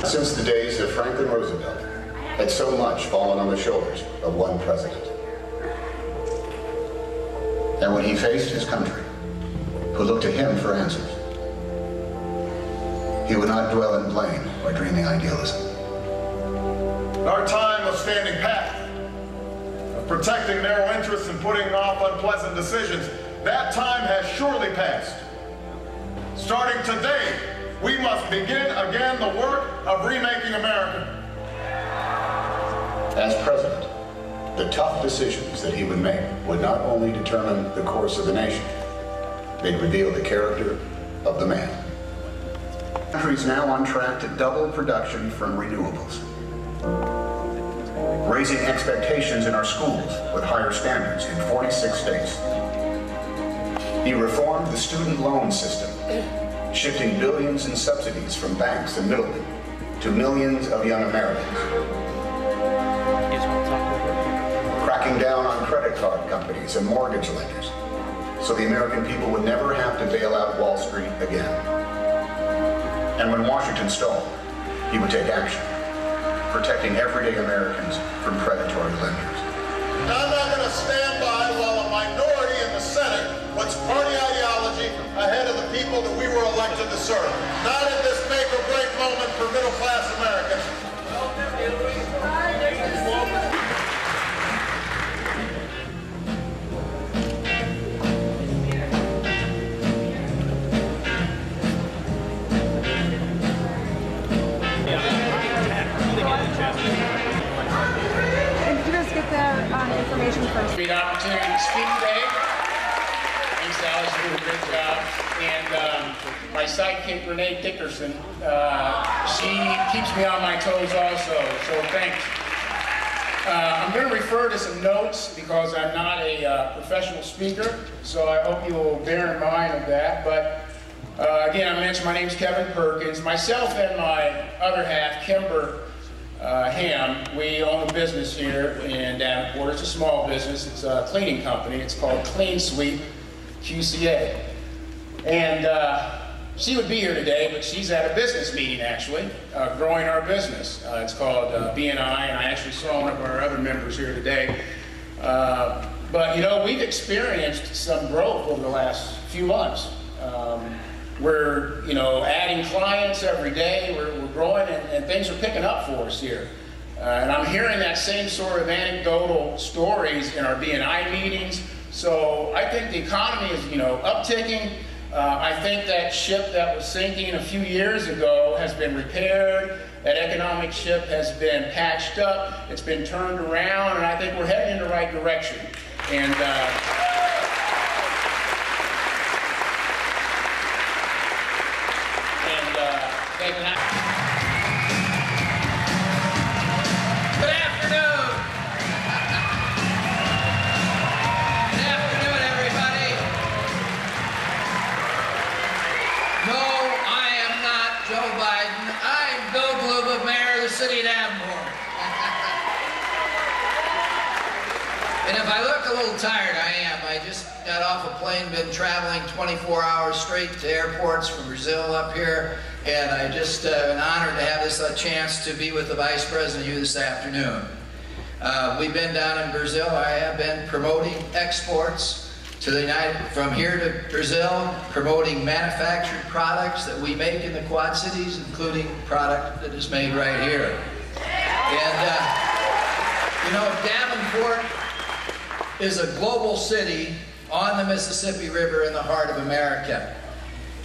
Since the days of Franklin Roosevelt had so much fallen on the shoulders of one president. And when he faced his country, who looked to him for answers, he would not dwell in blame or dreaming idealism. Our time of standing pat, of protecting narrow interests and putting off unpleasant decisions, that time has surely passed. Starting today, we must begin again the work of remaking America. As president, the tough decisions that he would make would not only determine the course of the nation, they'd reveal the character of the man. The country is now on track to double production from renewables, raising expectations in our schools with higher standards in 46 states. He reformed the student loan system, shifting billions in subsidies from banks and middlemen to millions of young Americans. Cracking down on credit card companies and mortgage lenders so the American people would never have to bail out Wall Street again. And when Washington stalled, he would take action, protecting everyday Americans from predatory lenders. I'm not going to stand by while a minority in the Senate puts party ideology ahead of the people that we were elected to serve. Not in this make or break moment for middle-class Americans. Information first. Great opportunity to speak today. Thanks, Alice, you did a great job. And my sidekick, Renee Dickerson, she keeps me on my toes also, so thanks. I'm going to refer to some notes because I'm not a professional speaker, so I hope you will bear in mind of that. But again, I mentioned my name is Kevin Perkins. Myself and my other half, Kimber Ham, we own a business here in Davenport. It's a small business. It's a cleaning company. It's called Clean Sweep QCA. And she would be here today, but she's at a business meeting actually, growing our business. It's called BNI, and I actually saw one of our other members here today. But you know, we've experienced some growth over the last few months. We're, you know, adding clients every day. We're growing, and things are picking up for us here. And I'm hearing that same sort of anecdotal stories in our BNI meetings. So I think the economy is, you know, upticking. I think that ship that was sinking a few years ago has been repaired. That economic ship has been patched up. It's been turned around, and I think we're heading in the right direction. And good afternoon. Good afternoon, everybody. No, I am not Joe Biden. I'm Bill Gloob, mayor of the city of Davenport. And if I look a little tired, I am. I just got off a plane, been traveling 24 hours straight to airports from Brazil up here. And I just an honor to have this chance to be with the Vice President of you this afternoon. We've been down in Brazil. I have been promoting exports to the from here to Brazil, promoting manufactured products that we make in the Quad Cities, including product that is made right here. And you know, Davenport is a global city on the Mississippi River in the heart of America.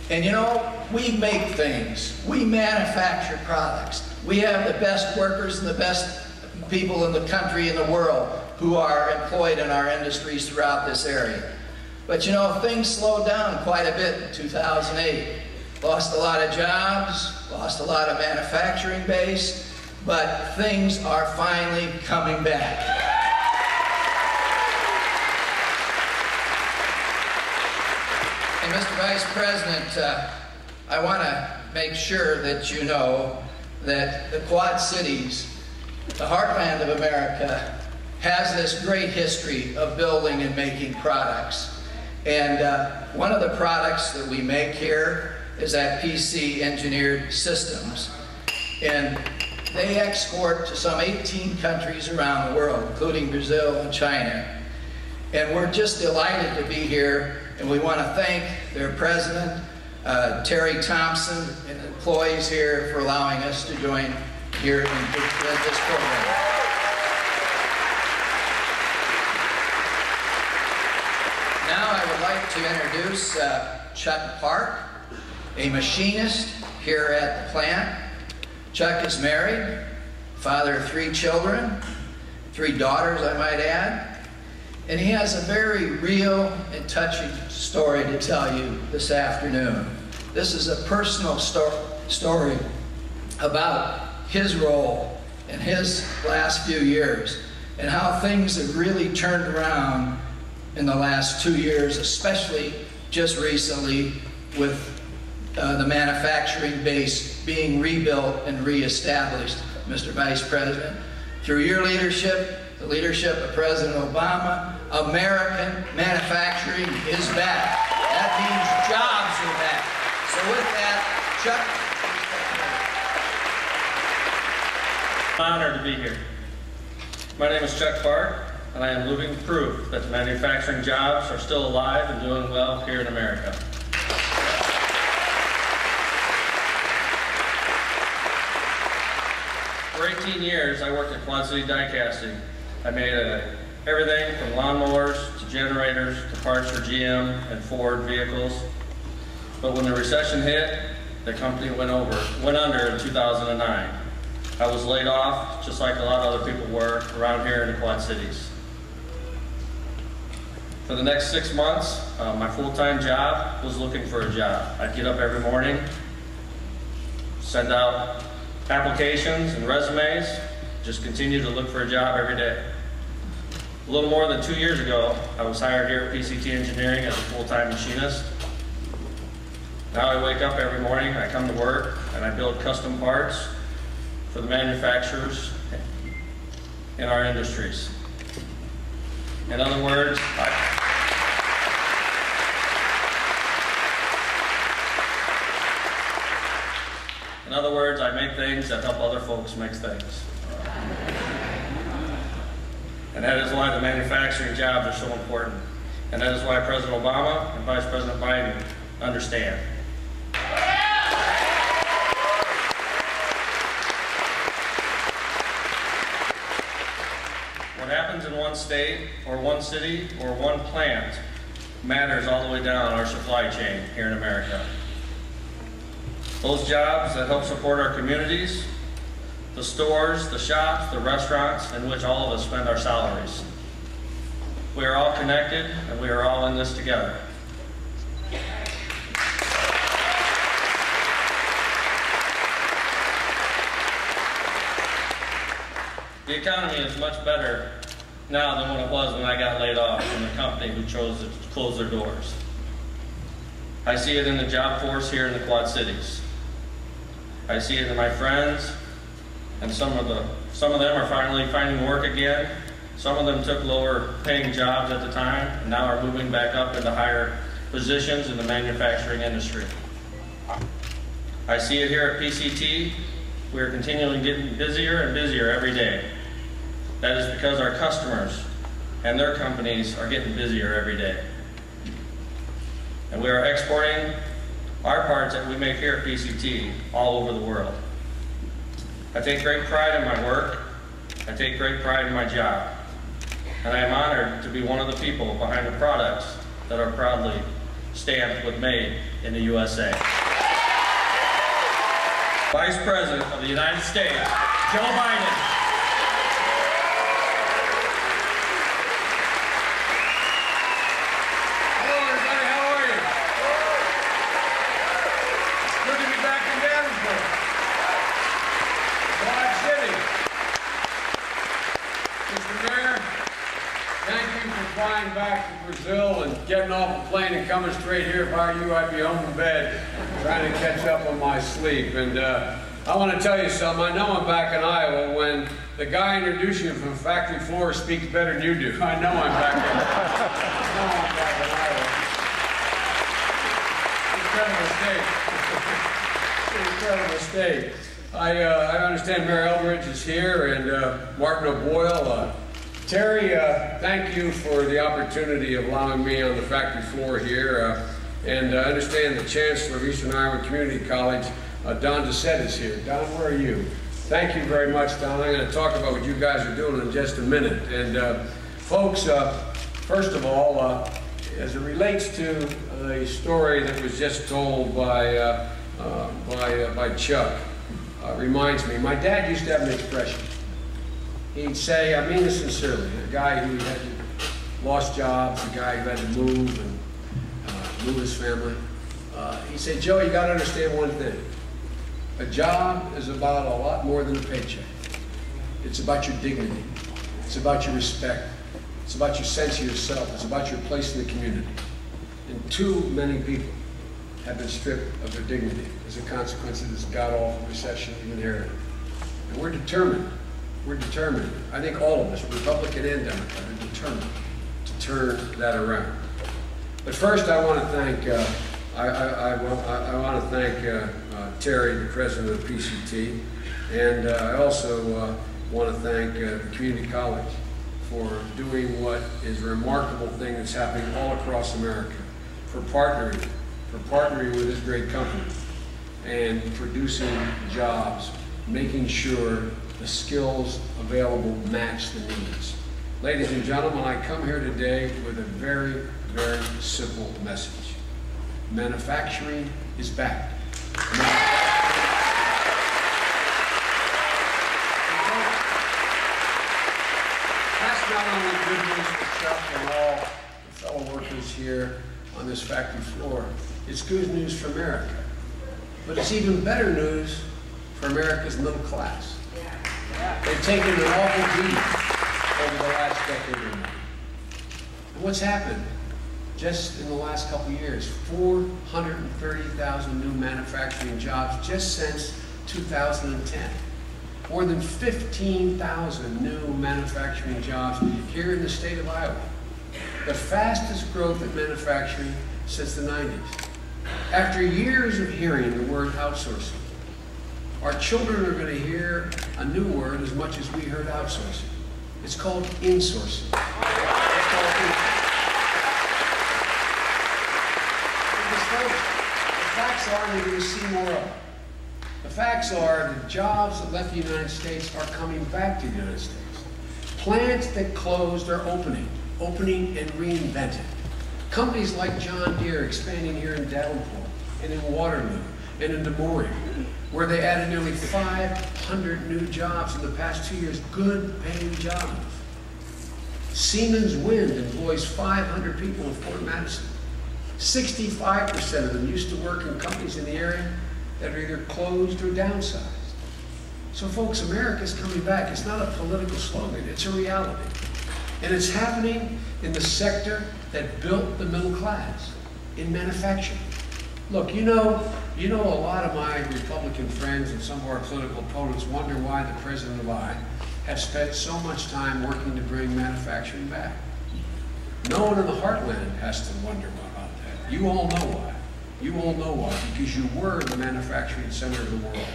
And you know, we make things, we manufacture products. We have the best workers and the best people in the country and the world who are employed in our industries throughout this area. But you know, things slowed down quite a bit in 2008. Lost a lot of jobs, lost a lot of manufacturing base, but things are finally coming back. And Mr. Vice President, I want to make sure that you know that the Quad Cities, the heartland of America, has this great history of building and making products. And one of the products that we make here is at PC Engineered Systems. And they export to some 18 countries around the world, including Brazil and China. And we're just delighted to be here, and we want to thank their president, Terry Thompson, and employees here for allowing us to join here in this program. Now I would like to introduce Chuck Park, a machinist here at the plant. Chuck is married, father of 3 children, 3 daughters I might add, and he has a very real and touching story to tell you this afternoon. This is a personal story about his role in his last few years and how things have really turned around in the last 2 years, especially just recently with the manufacturing base being rebuilt and reestablished, Mr. Vice President. Through your leadership, the leadership of President Obama, American manufacturing is back. That means jobs are back. So with that, Chuck. I'm honored to be here. My name is Chuck Park, and I am living proof that the manufacturing jobs are still alive and doing well here in America. For 18 years, I worked at Quad City Die Casting. I made everything from lawnmowers to generators to parts for GM and Ford vehicles. But when the recession hit, the company went under in 2009. I was laid off, just like a lot of other people were around here in the Quad Cities. For the next 6 months, my full-time job was looking for a job. I'd get up every morning, send out applications and resumes, just continue to look for a job every day. A little more than 2 years ago, I was hired here at PCT Engineering as a full-time machinist. Now I wake up every morning, I come to work, and I build custom parts for the manufacturers in our industries. In other words, I make things that help other folks make things. And that is why the manufacturing jobs are so important. And that is why President Obama and Vice President Biden understand. What happens in one state, or one city, or one plant matters all the way down our supply chain here in America. Those jobs that help support our communities, the stores, the shops, the restaurants in which all of us spend our salaries. We are all connected, and we are all in this together. The economy is much better now than what it was when I got laid off from the company who chose to close their doors. I see it in the job force here in the Quad Cities. I see it in my friends, and some of them are finally finding work again. Some of them took lower paying jobs at the time and now are moving back up into higher positions in the manufacturing industry. I see it here at PCT. We are continually getting busier and busier every day. That is because our customers and their companies are getting busier every day. And we are exporting our parts that we make here at PCT all over the world. I take great pride in my work. I take great pride in my job. And I am honored to be one of the people behind the products that are proudly stamped with "Made in the USA." Vice President of the United States, Joe Biden. Hello everybody, how are you? It's good to be back in Davenport. Quad City. Mr. Mayor, thank you for flying back to Brazil and getting off the plane and coming straight here. If I were you, I'd be home in bed trying to catch up on my sleep. And I want to tell you something. I know I'm back in Iowa when the guy introducing you from the factory floor speaks better than you do. I know I'm back in Iowa. Incredible state. Incredible state. I understand Mayor Eldridge is here and Martin O'Boyle. Terry, thank you for the opportunity of allowing me on the factory floor here. And I understand the Chancellor of Eastern Iowa Community College, Don Doucette, is here. Don, where are you? Thank you very much, Don. I'm going to talk about what you guys are doing in just a minute. And folks, first of all, as it relates to the story that was just told by Chuck, reminds me, my dad used to have an expression. He'd say, I mean this sincerely, a guy who had lost jobs, a guy who had to move and move his family. He'd say, Joe, you got to understand one thing. A job is about a lot more than a paycheck. It's about your dignity. It's about your respect. It's about your sense of yourself. It's about your place in the community. And too many people have been stripped of their dignity as a consequence of this god-awful recession we've inherited. And we're determined. We're determined. I think all of us, Republican and Democrat, are determined to turn that around. But first, I want to thank Terry, the president of PCT, and I also want to thank the community college for doing what is a remarkable thing that's happening all across America, for partnering with this great company and producing jobs, making sure the skills available match the needs. Ladies and gentlemen, I come here today with a very, very simple message. Manufacturing is back. That's not only good news for Chuck and all the fellow workers here on this factory floor, it's good news for America. But it's even better news for America's middle class. They've taken an awful beating over the last decade or more. And what's happened? Just in the last couple of years, 430,000 new manufacturing jobs just since 2010. More than 15,000 new manufacturing jobs here in the state of Iowa. The fastest growth in manufacturing since the 90s. After years of hearing the word outsourcing, our children are going to hear a new word as much as we heard outsourcing. It's called insourcing. It's called insourcing. The facts are, and you're going to see more of them. The facts are the jobs that left the United States are coming back to the United States. Plants that closed are opening and reinvented. Companies like John Deere expanding here in Davenport and in Waterloo and in Des Moines, where they added nearly 500 new jobs in the past 2 years, good paying jobs. Siemens Wind employs 500 people in Fort Madison. 65% of them used to work in companies in the area that are either closed or downsized. So folks, America's coming back. It's not a political slogan, it's a reality. And it's happening in the sector that built the middle class, in manufacturing. Look, you know a lot of my Republican friends and some of our political opponents wonder why the President and I have spent so much time working to bring manufacturing back. No one in the heartland has to wonder about that. You all know why. You all know why, because you were the manufacturing center of the world,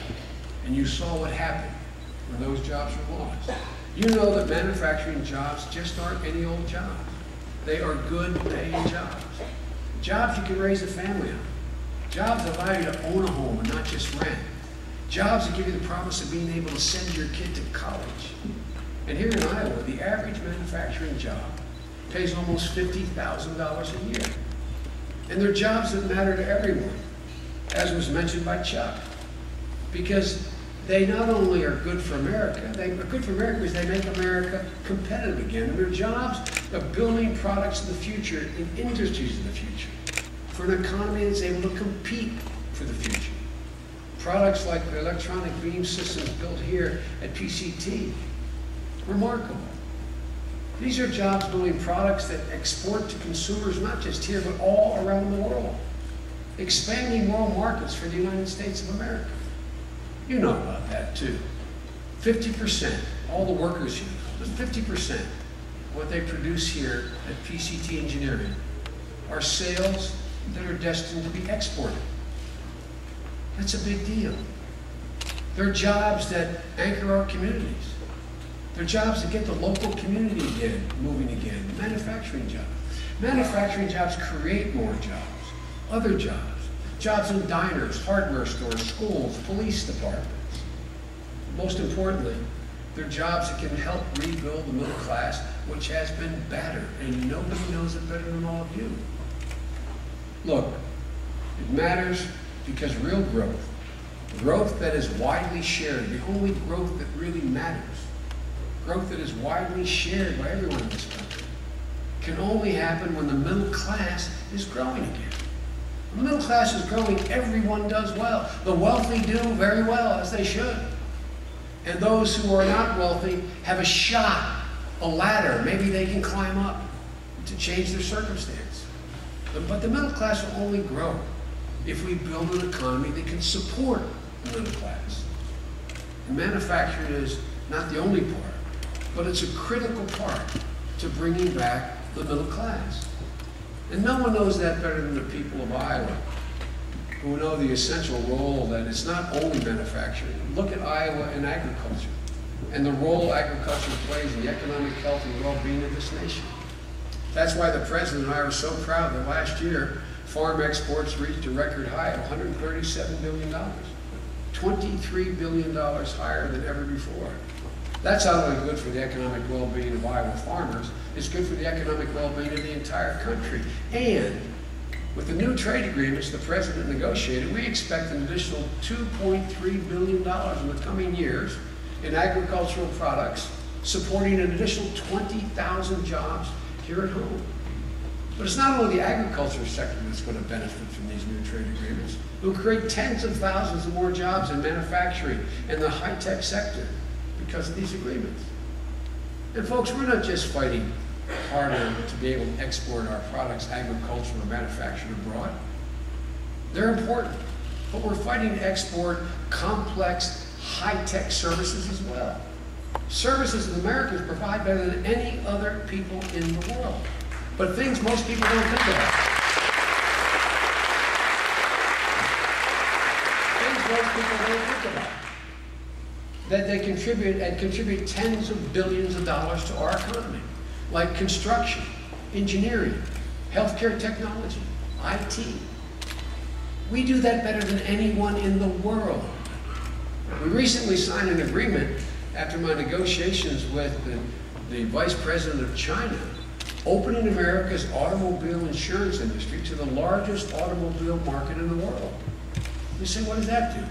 and you saw what happened when those jobs were lost. You know that manufacturing jobs just aren't any old jobs. They are good paying jobs. Jobs you can raise a family on. Jobs that allow you to own a home and not just rent. Jobs that give you the promise of being able to send your kid to college. And here in Iowa, the average manufacturing job pays almost $50,000 a year. And they're jobs that matter to everyone, as was mentioned by Chuck. Because they not only are good for America, they are good for America because they make America competitive again. And they're jobs of building products of the future in industries of the future for an economy that's able to compete for the future. Products like the electronic beam systems built here at PCT, remarkable. These are jobs building products that export to consumers not just here, but all around the world. Expanding world markets for the United States of America. You know about that too. 50%, all the workers here know, 50% of what they produce here at PCT Engineering are sales that are destined to be exported. That's a big deal. They're jobs that anchor our communities. They're jobs that get the local community moving again. Manufacturing jobs. Manufacturing jobs create more jobs, other jobs. Jobs in diners, hardware stores, schools, police departments. Most importantly, they're jobs that can help rebuild the middle class, which has been battered, and nobody knows it better than all of you. Look, it matters because real growth, growth that is widely shared, the only growth that really matters, growth that is widely shared by everyone in this country, can only happen when the middle class is growing again. When the middle class is growing, everyone does well. The wealthy do very well, as they should. And those who are not wealthy have a shot, a ladder. Maybe they can climb up to change their circumstance. But the middle class will only grow if we build an economy that can support the middle class. And manufacturing is not the only part, but it's a critical part to bringing back the middle class. And no one knows that better than the people of Iowa, who know the essential role that it's not only manufacturing. Look at Iowa and agriculture, and the role agriculture plays in the economic health and well-being of this nation. That's why the President and I are so proud that last year, farm exports reached a record high of $137 billion, $23 billion higher than ever before. That's not only good for the economic well-being of Iowa farmers, it's good for the economic well-being of the entire country. And with the new trade agreements the President negotiated, we expect an additional $2.3 billion in the coming years in agricultural products, supporting an additional 20,000 jobs here at home. But it's not only the agriculture sector that's going to benefit from these new trade agreements. It will create tens of thousands of more jobs in manufacturing and the high-tech sector because of these agreements. And folks, we're not just fighting harder to be able to export our products, agriculture or manufacturing abroad. They're important, but we're fighting to export complex, high-tech services as well. Services that Americans provide better than any other people in the world. But things most people don't think about. Things most people don't think about. That they contribute tens of billions of dollars to our economy, like construction, engineering, healthcare technology, IT. We do that better than anyone in the world. We recently signed an agreement after my negotiations with the Vice President of China, opening America's automobile insurance industry to the largest automobile market in the world. You say, what does that do?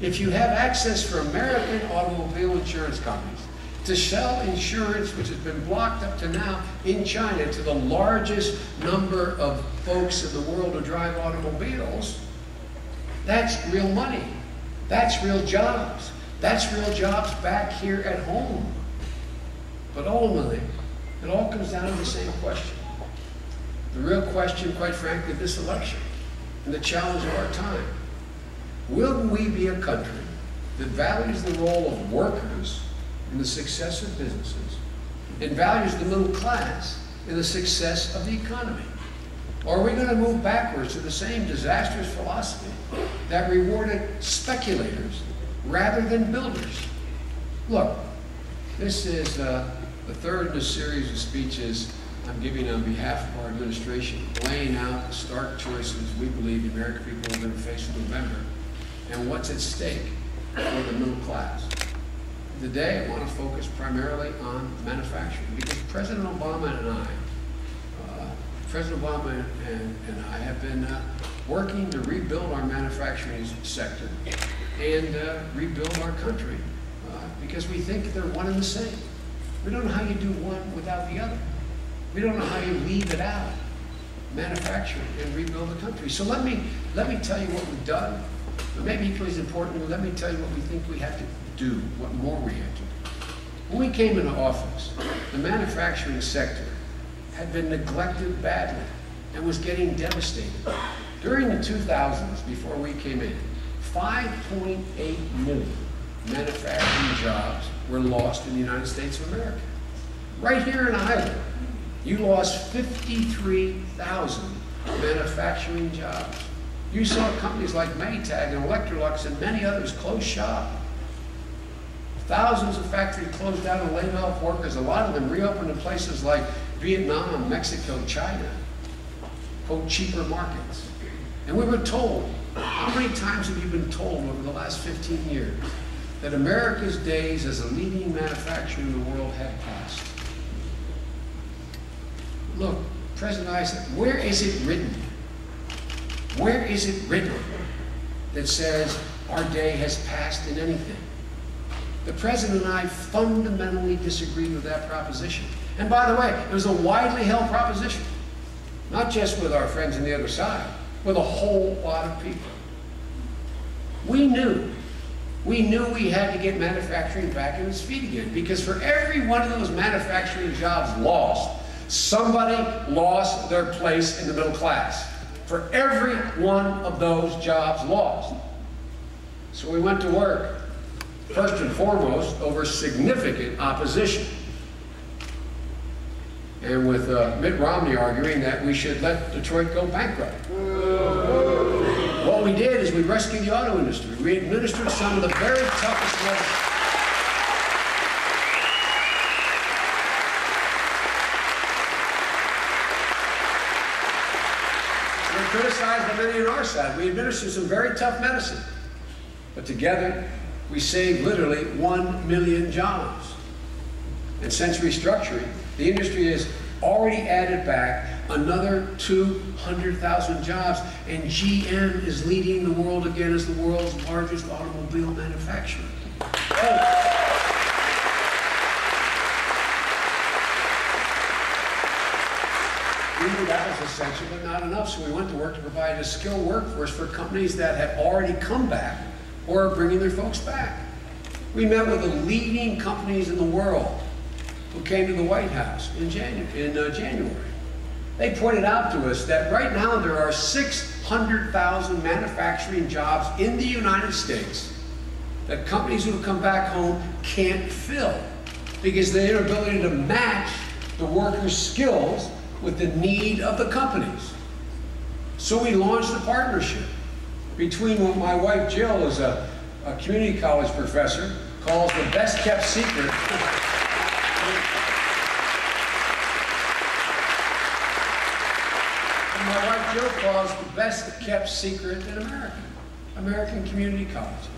If you have access for American automobile insurance companies to sell insurance, which has been blocked up to now in China, to the largest number of folks in the world who drive automobiles, that's real money. That's real jobs. That's real jobs back here at home. But ultimately, it all comes down to the same question. The real question, quite frankly, of this election and the challenge of our time. Will we be a country that values the role of workers in the success of businesses and values the middle class in the success of the economy? Or are we going to move backwards to the same disastrous philosophy that rewarded speculators rather than builders? Look, this is the third in a series of speeches I'm giving on behalf of our administration, laying out the stark choices we believe the American people are going to face in November and what's at stake for the middle class. Today, I want to focus primarily on manufacturing because President Obama and I, have been working to rebuild our manufacturing sector and rebuild our country because we think they're one and the same. We don't know how you do one without the other. We don't know how you leave it out, manufacturing and rebuild the country. So let me tell you what we've done, but maybe equally as important, let me tell you what we think we have to do, what more we have to do. When we came into office, the manufacturing sector had been neglected badly and was getting devastated. During the 2000s, before we came in, 5.8 million manufacturing jobs were lost in the United States of America. Right here in Iowa, you lost 53,000 manufacturing jobs. You saw companies like Maytag and Electrolux and many others close shop. Thousands of factories closed down and laid off workers. A lot of them reopened in places like Vietnam, Mexico, China. Quote, cheaper markets. And we were told, how many times have you been told over the last 15 years that America's days as a leading manufacturer in the world had passed? Look, President Eisenhower, where is it written? Where is it written that says our day has passed in anything? The President and I fundamentally disagreed with that proposition. And by the way, it was a widely held proposition. Not just with our friends on the other side, with a whole lot of people. We knew we had to get manufacturing back on its feet again, because for every one of those manufacturing jobs lost, somebody lost their place in the middle class. For every one of those jobs lost. So we went to work, first and foremost, over significant opposition. And with Mitt Romney arguing that we should let Detroit go bankrupt. What we did is we rescued the auto industry. We administered some of the very toughest measures. We're criticized by many on our side. We administered some very tough medicine. But together, we saved literally 1 million jobs. And since restructuring, the industry has already added back another 200,000 jobs, and GM is leading the world again as the world's largest automobile manufacturer. We knew that was essential, but not enough, so we went to work to provide a skilled workforce for companies that have already come back or are bringing their folks back. We met with the leading companies in the world who came to the White House in January. They pointed out to us that right now there are 600,000 manufacturing jobs in the United States that companies who have come back home can't fill because of the inability to match the workers' skills with the need of the companies. So we launched a partnership between what my wife Jill is a community college professor calls the best kept secret. And my wife Jill calls the best kept secret in American community colleges.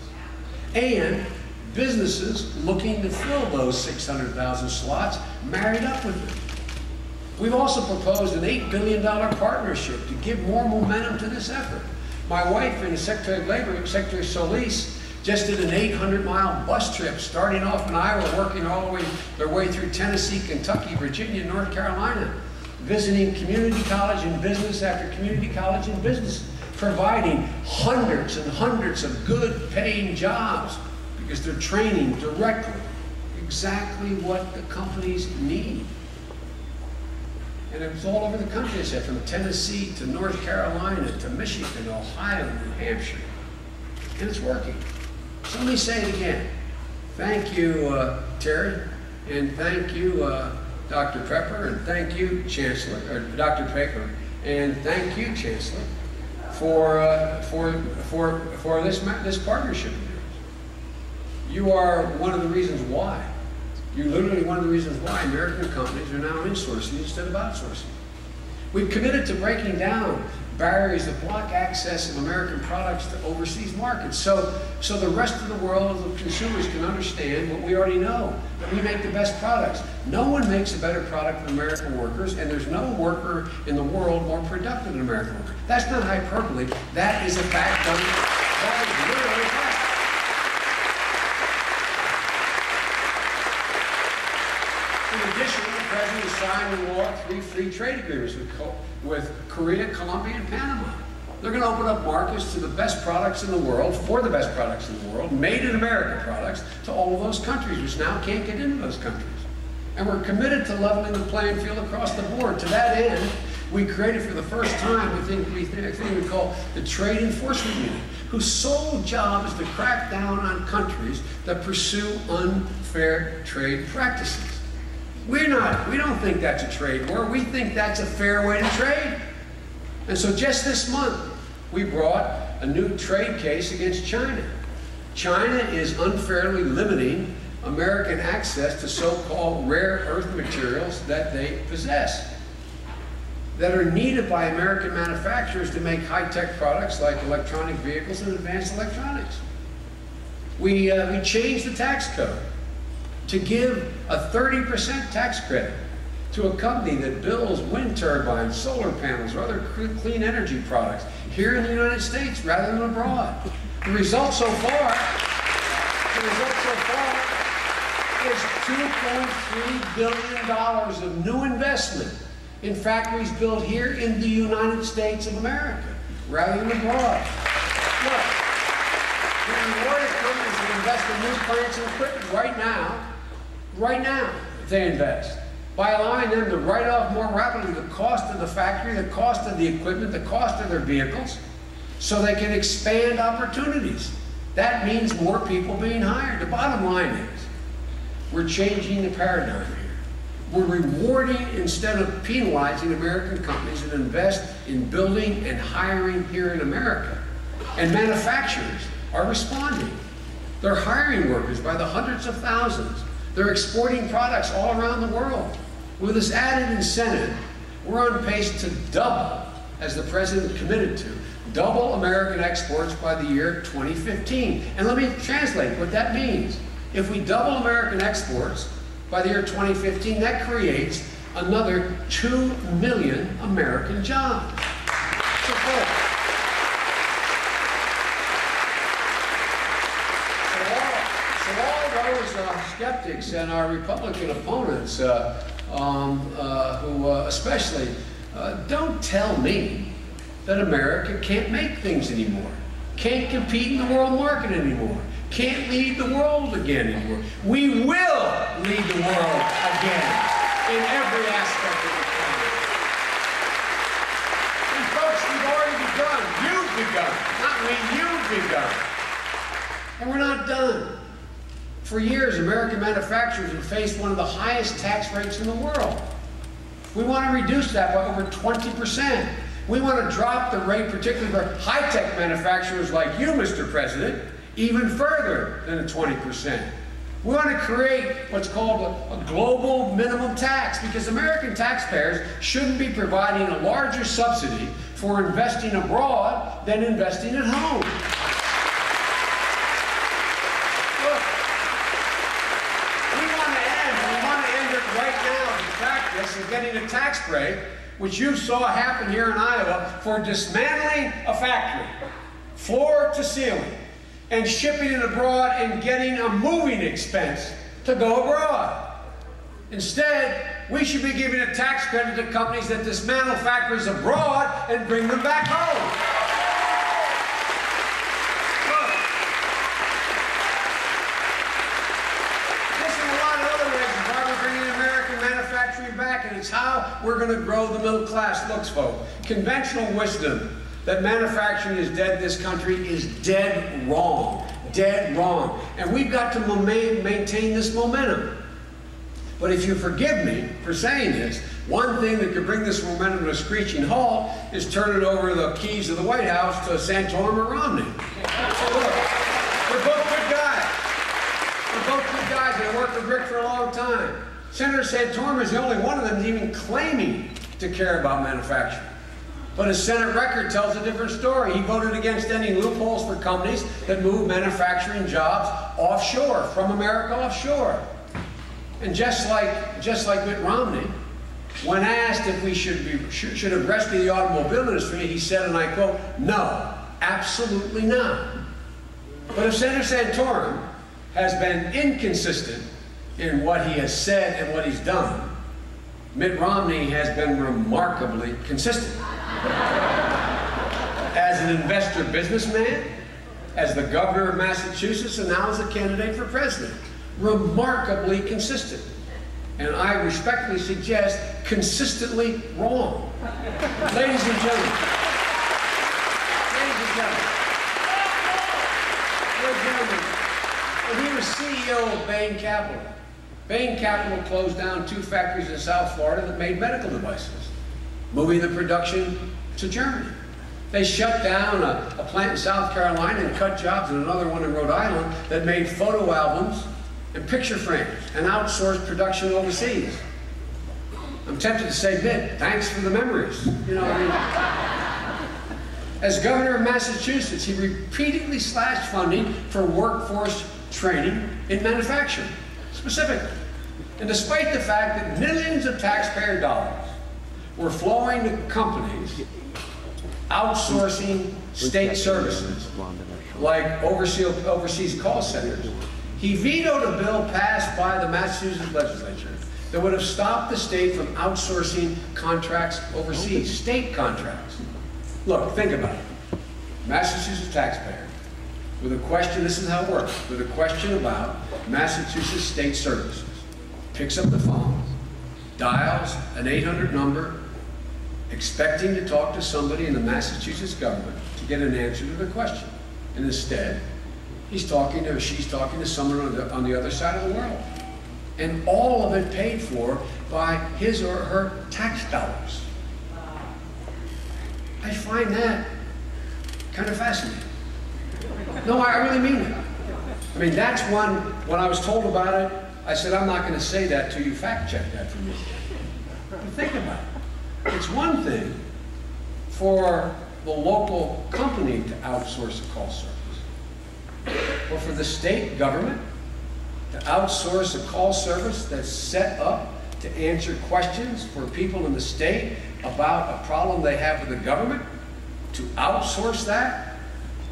And businesses looking to fill those 600,000 slots married up with them. We've also proposed an $8 billion partnership to give more momentum to this effort. My wife and Secretary of Labor, Secretary Solis, just did an 800-mile bus trip starting off in Iowa, working all the way their way through Tennessee, Kentucky, Virginia, North Carolina, visiting community college and business after community college and business, providing hundreds and hundreds of good paying jobs because they're training directly exactly what the companies need. And it was all over the country, I said, from Tennessee to North Carolina to Michigan, Ohio, New Hampshire. And it's working. So let me say it again. Thank you, Terry, and thank you, Dr. Pepper, and thank you, Chancellor, or Dr. Pepper, and thank you, Chancellor, for this partnership of yours. You are one of the reasons why. You're literally one of the reasons why American companies are now insourcing instead of outsourcing. We've committed to breaking down barriers that block access of American products to overseas markets. So the rest of the world, the consumers, can understand what we already know, that we make the best products. No one makes a better product than American workers, and there's no worker in the world more productive than American workers. That's not hyperbole. That is a fact. That is literally a fact. In addition, the President signed and law 3 free trade agreements with Korea, Colombia, and Panama. They're going to open up markets to the best products in the world, for the best products in the world, made in America products, to all of those countries, which now can't get into those countries. And we're committed to leveling the playing field across the board. To that end, we created for the first time a thing we call the Trade Enforcement Unit, whose sole job is to crack down on countries that pursue unfair trade practices. We don't think that's a trade war. We think that's a fair way to trade. And so just this month, we brought a new trade case against China. China is unfairly limiting American access to so-called rare earth materials that they possess, that are needed by American manufacturers to make high-tech products like electronic vehicles and advanced electronics. We changed the tax code to give a 30% tax credit to a company that builds wind turbines, solar panels, or other clean energy products here in the United States rather than abroad. The result so far is $2.3 billion of new investment in factories built here in the United States of America rather than abroad. Look, we rewarded companies that invest in new plants and equipment right now, if they invest, by allowing them to write off more rapidly the cost of the factory, the cost of the equipment, the cost of their vehicles, so they can expand opportunities. That means more people being hired. The bottom line is, we're changing the paradigm here. We're rewarding instead of penalizing American companies that invest in building and hiring here in America. And manufacturers are responding. They're hiring workers by the hundreds of thousands. They're exporting products all around the world. With this added incentive, we're on pace to double, as the President committed to, double American exports by the year 2015. And let me translate what that means. If we double American exports by the year 2015, that creates another 2 million American jobs. So all those skeptics and our Republican opponents, who especially, don't tell me that America can't make things anymore, can't compete in the world market anymore, can't lead the world again anymore. We will lead the world again in every aspect of the economy. And folks, we've already begun. You've begun. Not we, you've begun. And we're not done. For years, American manufacturers have faced one of the highest tax rates in the world. We want to reduce that by over 20%. We want to drop the rate, particularly for high-tech manufacturers like you, Mr. President, even further than 20%. We want to create what's called a global minimum tax, because American taxpayers shouldn't be providing a larger subsidy for investing abroad than investing at home. Look, we want to end it right now in practice and getting a tax break, which you saw happen here in Iowa, for dismantling a factory, floor to ceiling, and shipping it abroad and getting a moving expense to go abroad. Instead, we should be giving a tax credit to companies that dismantle factories abroad and bring them back home. And it's how we're going to grow the middle class. Look, folks, conventional wisdom that manufacturing is dead in this country is dead wrong. Dead wrong. And we've got to maintain this momentum. But if you forgive me for saying this, one thing that could bring this momentum to a screeching halt is turning over the keys of the White House to Santorum or Romney. So look, we're both good guys. We're both good guys, and I worked with Rick for a long time. Senator Santorum is the only one of them that's even claiming to care about manufacturing. But his Senate record tells a different story. He voted against any loopholes for companies that move manufacturing jobs offshore, from America offshore. And just like Mitt Romney, when asked if we should have rescued the automobile industry, he said, and I quote, "No, absolutely not." But if Senator Santorum has been inconsistent in what he has said and what he's done, Mitt Romney has been remarkably consistent. As an investor businessman, as the governor of Massachusetts, and now as a candidate for president. Remarkably consistent. And I respectfully suggest consistently wrong. Ladies and gentlemen. When he was CEO of Bain Capital, Bain Capital closed down 2 factories in South Florida that made medical devices, moving the production to Germany. They shut down a plant in South Carolina and cut jobs in another one in Rhode Island that made photo albums and picture frames and outsourced production overseas. I'm tempted to say, Mitt, thanks for the memories. You know, I mean, as governor of Massachusetts, he repeatedly slashed funding for workforce training in manufacturing, specifically. And despite the fact that millions of taxpayer dollars were flowing to companies outsourcing state services, like overseas call centers, he vetoed a bill passed by the Massachusetts legislature that would have stopped the state from outsourcing contracts overseas, state contracts. Look, think about it. Massachusetts taxpayer, with a question, this is how it works, with a question about Massachusetts state services, picks up the phone, dials an 800 number, expecting to talk to somebody in the Massachusetts government to get an answer to the question. And instead, he's talking to, or she's talking to someone on the other side of the world. And all of it paid for by his or her tax dollars. I find that kind of fascinating. No, I really mean it. I mean, that's one, when I was told about it, I said, I'm not going to say that till you fact check that for me. But think about it. It's one thing for the local company to outsource a call service, or for the state government to outsource a call service that's set up to answer questions for people in the state about a problem they have with the government, to outsource that,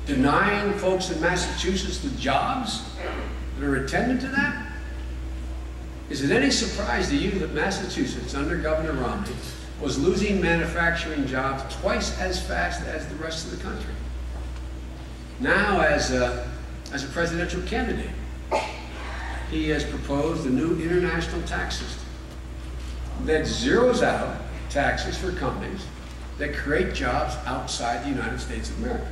denying folks in Massachusetts the jobs that are attendant to that? Is it any surprise to you that Massachusetts, under Governor Romney, was losing manufacturing jobs twice as fast as the rest of the country? Now, as a presidential candidate, he has proposed a new international tax system that zeroes out taxes for companies that create jobs outside the United States of America.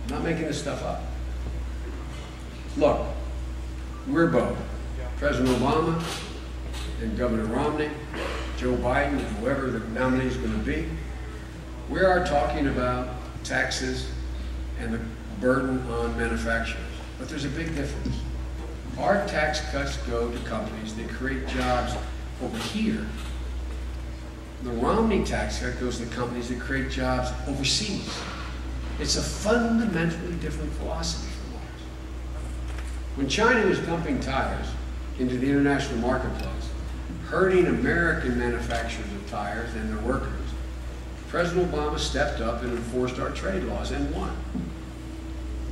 I'm not making this stuff up. Look, we're both, President Obama and Governor Romney, Joe Biden, and whoever the nominee is going to be, we are talking about taxes and the burden on manufacturers. But there's a big difference. Our tax cuts go to companies that create jobs over here. The Romney tax cut goes to companies that create jobs overseas. It's a fundamentally different philosophy from ours. When China was dumping tires into the international marketplace, hurting American manufacturers of tires and their workers, President Obama stepped up and enforced our trade laws and won.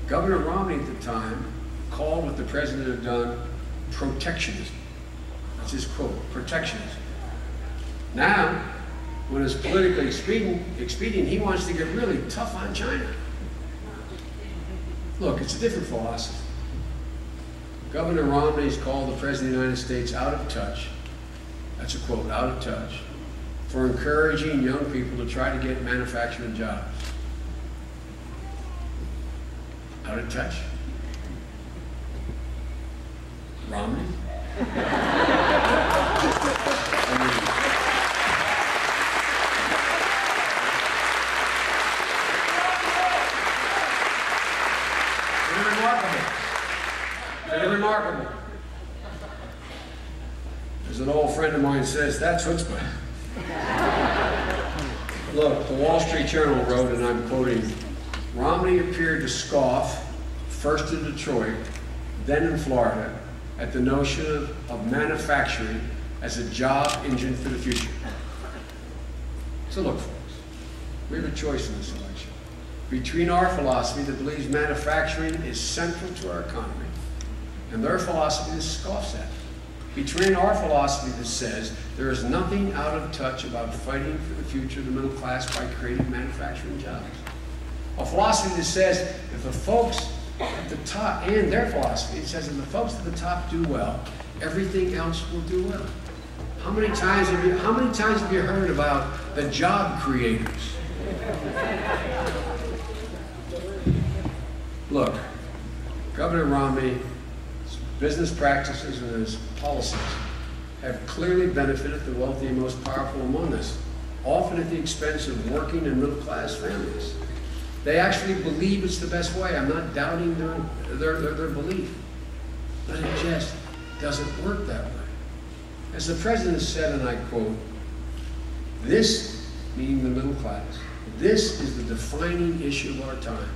Governor Romney at the time called what the president had done protectionism. That's his quote, protectionism. Now, when it's politically expedient, he wants to get really tough on China. Look, it's a different philosophy. Governor Romney's called the President of the United States out of touch, that's a quote, out of touch, for encouraging young people to try to get manufacturing jobs. Out of touch? Romney? They're remarkable. As an old friend of mine says, that's chutzpah. Look, the Wall Street Journal wrote, and I'm quoting, Romney appeared to scoff, first in Detroit, then in Florida, at the notion of manufacturing as a job engine for the future. So look, folks, we have a choice in this election between our philosophy that believes manufacturing is central to our economy and their philosophy that scoffs at it. Between our philosophy that says there is nothing out of touch about fighting for the future of the middle class by creating manufacturing jobs. A philosophy that says if the folks at the top, and their philosophy, it says if the folks at the top do well, everything else will do well. How many times have you heard about the job creators? Look, Governor Romney's business practices and his policies have clearly benefited the wealthy and most powerful among us, often at the expense of working and middle-class families. They actually believe it's the best way. I'm not doubting their belief. But it just doesn't work that way. As the president said, and I quote, "This," meaning the middle class, "this is the defining issue of our time.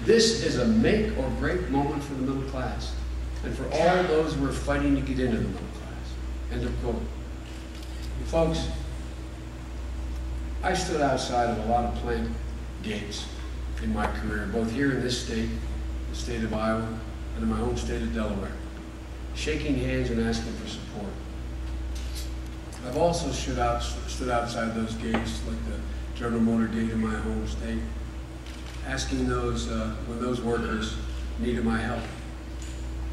This is a make or break moment for the middle class and for all those who are fighting to get into the middle class." End of quote. Folks, I stood outside of a lot of plant gates in my career, both here in this state, the state of Iowa, and in my home state of Delaware, shaking hands and asking for support. I've also stood outside those gates, like the General Motor gate in my home state, asking those, when those workers needed my help,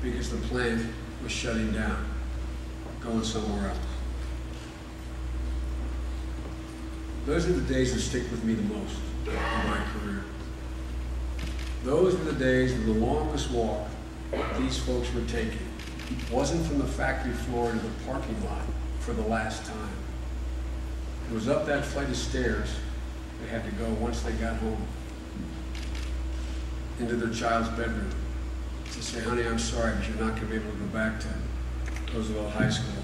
because the plant was shutting down, going somewhere else. Those are the days that stick with me the most in my career. Those were the days of the longest walk these folks were taking. It wasn't from the factory floor to the parking lot for the last time. It was up that flight of stairs they had to go once they got home, into their child's bedroom, to say, "Honey, I'm sorry, but you're not going to be able to go back to Roosevelt High School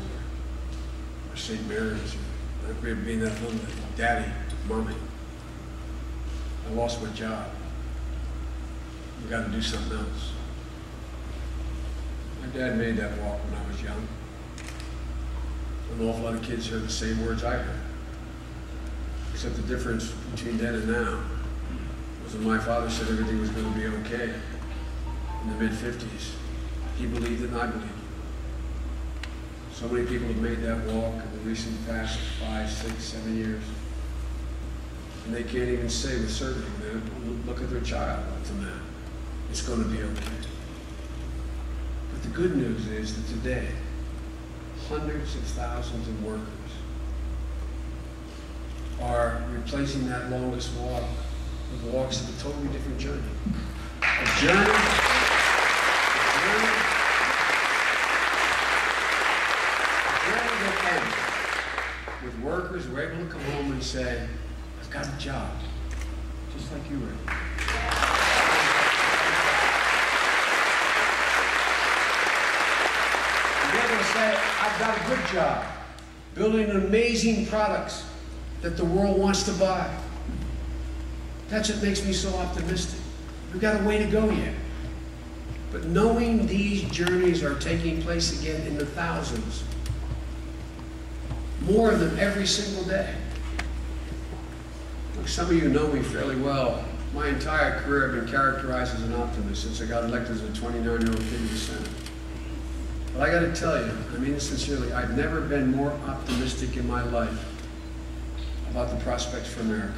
or St. Mary's. You're not going to be that little daddy, mommy. I lost my job. We've got to do something else." My dad made that walk when I was young. An awful lot of kids heard the same words I heard. Except the difference between then and now was when my father said everything was going to be okay in the mid-50s. He believed it and I believed it. So many people have made that walk in the recent past 5, 6, 7 years. And they can't even say with certainty, when they look at their child up to now, it's going to be okay. But the good news is that today, hundreds of thousands of workers are replacing that longest walk with walks of a totally different journey. A journey that ends with workers who are able to come home and say, "I've got a job," just like you were. They're able to say, "I've got a good job, building amazing products that the world wants to buy." That's what makes me so optimistic. We've got a way to go yet. But knowing these journeys are taking place again in the thousands, more of them every single day. Look, some of you know me fairly well. My entire career I've been characterized as an optimist since I got elected as a 29-year-old kid in the Senate. But I got to tell you, I mean it sincerely, I've never been more optimistic in my life about the prospects for America.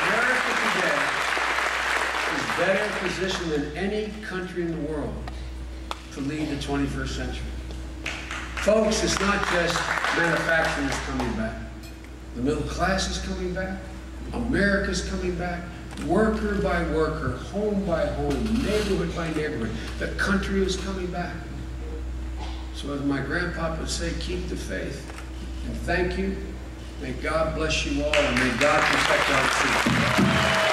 America today is better positioned than any country in the world to lead the 21st century. Folks, it's not just manufacturing that's coming back. The middle class is coming back. America's coming back. Worker by worker, home by home, neighborhood by neighborhood. The country is coming back. So as my grandpa would say, keep the faith. And thank you. May God bless you all, and may God protect our troops.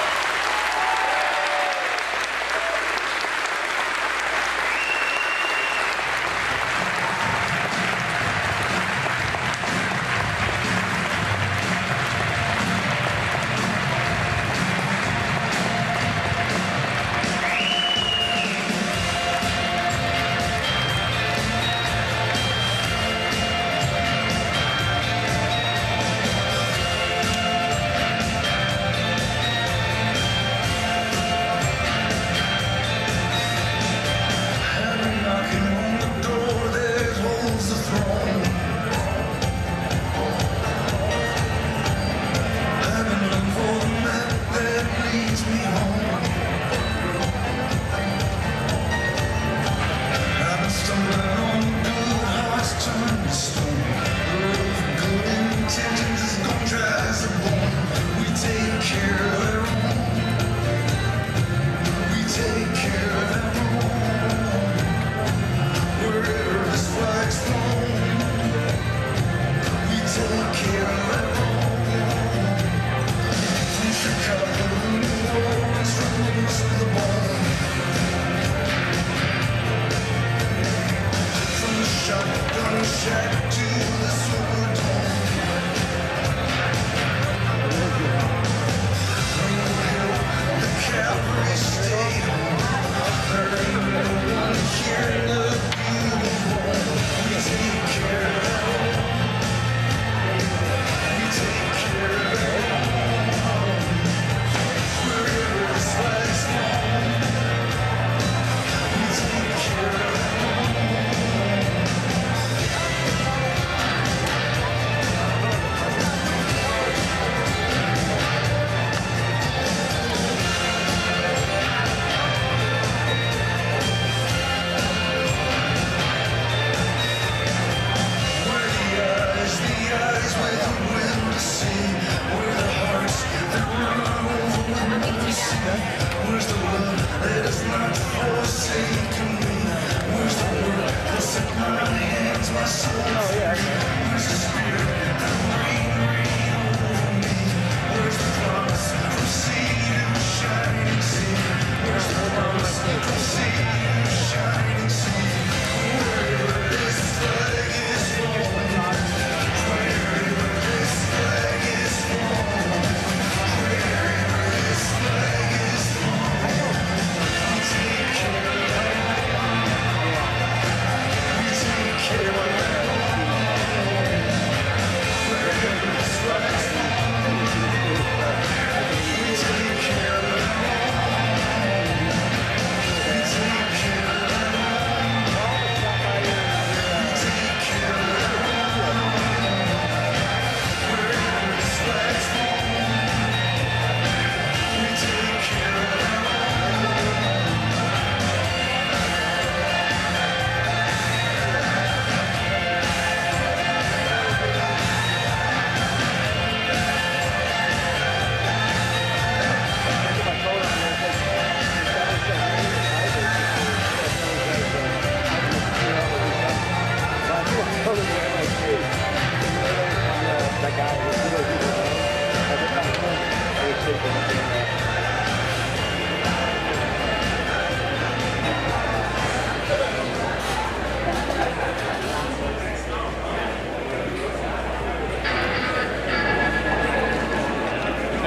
Hey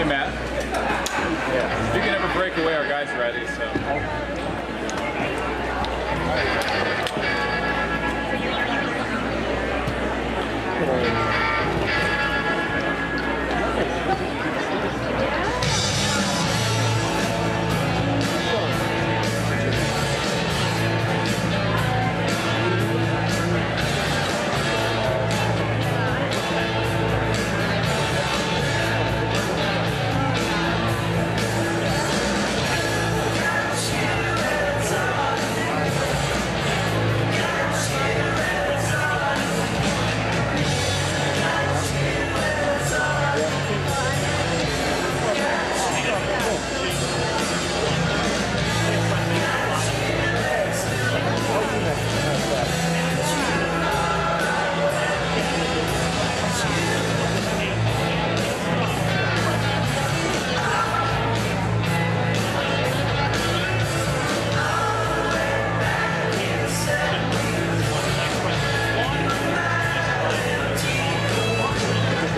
Matt. Yeah. If you can ever break away, our guys are ready, so.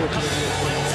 Thank you.